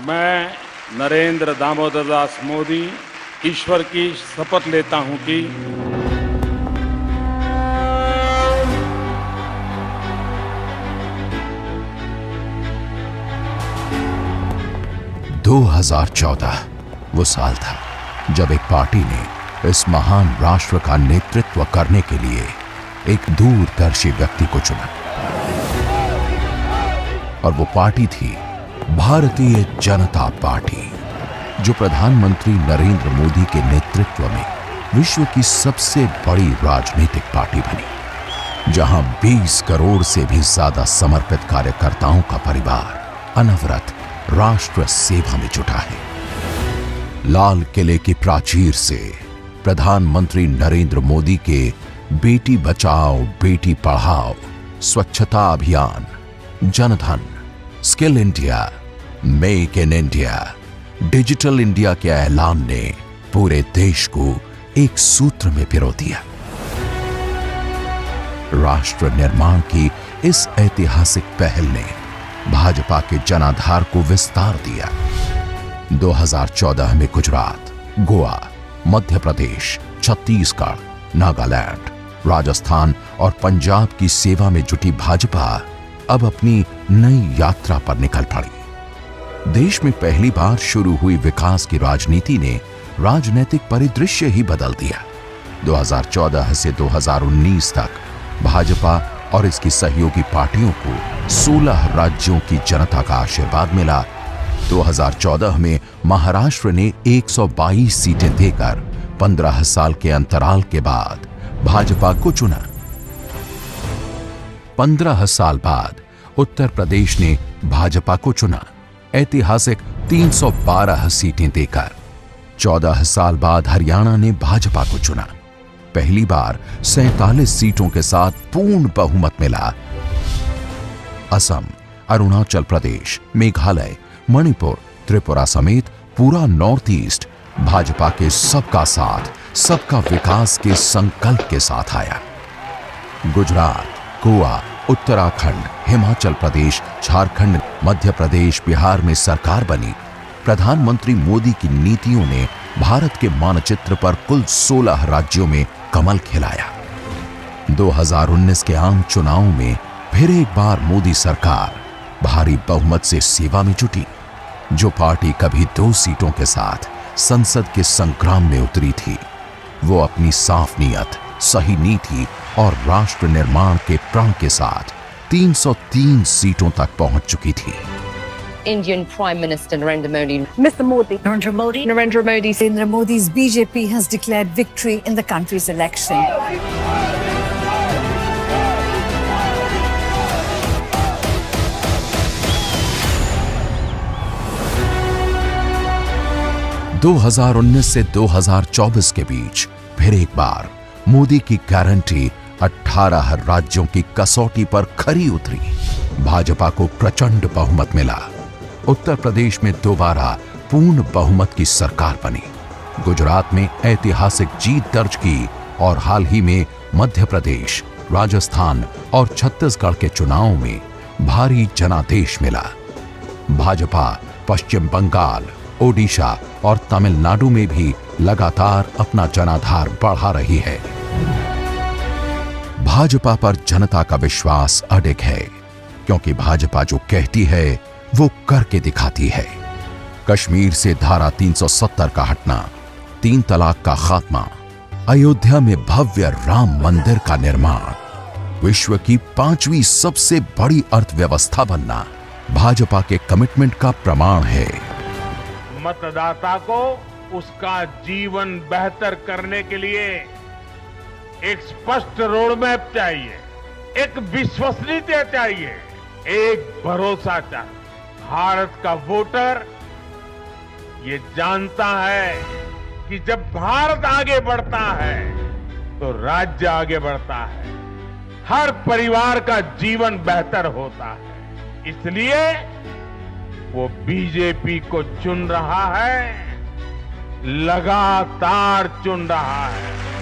मैं नरेंद्र दामोदर दास मोदी ईश्वर की शपथ लेता हूं कि 2014 वो साल था जब एक पार्टी ने इस महान राष्ट्र का नेतृत्व करने के लिए एक दूरदर्शी व्यक्ति को चुना और वो पार्टी थी भारतीय जनता पार्टी, जो प्रधानमंत्री नरेंद्र मोदी के नेतृत्व में विश्व की सबसे बड़ी राजनीतिक पार्टी बनी, जहां 20 करोड़ से भी ज्यादा समर्पित कार्यकर्ताओं का परिवार अनवरत राष्ट्र सेवा में जुटा है। लाल किले की प्राचीर से प्रधानमंत्री नरेंद्र मोदी के बेटी बचाओ बेटी पढ़ाओ, स्वच्छता अभियान, Jan Dhan, skill India, make in India, digital India के ऐलान ने पूरे देश को एक सूत्र में पिरो दिया। राष्ट्र निर्माण की इस ऐतिहासिक पहल ने भाजपा के जनाधार को विस्तार दिया। 2014 में गुजरात, गोवा, मध्य प्रदेश, छत्तीसगढ़, नागालैंड, राजस्थान और पंजाब की सेवा में जुटी भाजपा अब अपनी नई यात्रा पर निकल पड़ी। देश में पहली बार शुरू हुई विकास की राजनीति ने राजनीतिक परिदृश्य ही बदल दिया। 2014 से 2019 तक भाजपा और इसकी सहयोगी पार्टियों को 16 राज्यों की जनता का आशीर्वाद मिला। 2014 में महाराष्ट्र ने 122 सीटें देकर 15 साल के अंतराल के बाद भाजपा को चुना। 15 साल बाद उत्तर प्रदेश ने भाजपा को चुना, ऐतिहासिक 312 सीटें देकर। 14 साल बाद हरियाणा ने भाजपा को चुना। पहली बार 47 सीटों के साथ पूर्ण बहुमत मिला। असम, अरुणाचल प्रदेश, मेघालय, मणिपुर, त्रिपुरा समेत पूरा नॉर्थ ईस्ट भाजपा के सबका साथ, सबका विकास के संकल्प के साथ आया। गुजरात, गोवा, उत्तराखंड, हिमाचल प्रदेश, झारखंड, मध्य प्रदेश, बिहार में सरकार बनी। प्रधानमंत्री मोदी की नीतियों ने भारत के मानचित्र पर कुल 16 राज्यों में कमल खिलाया। 2019 के आम चुनावों में फिर एक बार मोदी सरकार भारी बहुमत से सेवा में जुटी। जो पार्टी कभी 2 सीटों के साथ संसद के संग्राम में उतरी थी, वो अपनी साफ नीयत, सही नीति और राष्ट्र निर्माण के प्रण के साथ 303 सीटों तक पहुंच चुकी थी। Indian Prime Minister Narendra Modi. Mr. Modi. Narendra Modi. Narendra Modi. Narendra Modi's BJP has declared victory in the country's election. – 2019 से 2024 के बीच फिर एक बार मोदी की गारंटी 18 राज्यों की कसौटी पर खरी उतरी। भाजपा को प्रचंड बहुमत मिला। उत्तर प्रदेश में दोबारा पूर्ण बहुमत की सरकार बनी। गुजरात में ऐतिहासिक जीत दर्ज की और हाल ही में मध्य प्रदेश, राजस्थान और छत्तीसगढ़ के चुनावों में भारी जनादेश मिला। भाजपा पश्चिम बंगाल, ओडिशा और तमिलनाडु में भी लगातार अपना जनाधार बढ़ा रही है। भाजपा पर जनता का विश्वास अडिग है, क्योंकि भाजपा जो कहती है वो करके दिखाती है। कश्मीर से धारा 370 का हटना, 3 तलाक का खात्मा, अयोध्या में भव्य राम मंदिर का निर्माण, विश्व की 5वीं सबसे बड़ी अर्थव्यवस्था बनना भाजपा के कमिटमेंट का प्रमाण है। मतदाता को उसका जीवन बेहतर करने के लिए एक स्पष्ट रोड मैप चाहिए, एक विश्वसनीयता चाहिए, एक भरोसा चाहिए। भारत का वोटर ये जानता है कि जब भारत आगे बढ़ता है तो राज्य आगे बढ़ता है, हर परिवार का जीवन बेहतर होता है। इसलिए वो बीजेपी को चुन रहा है, लगातार चुन रहा है।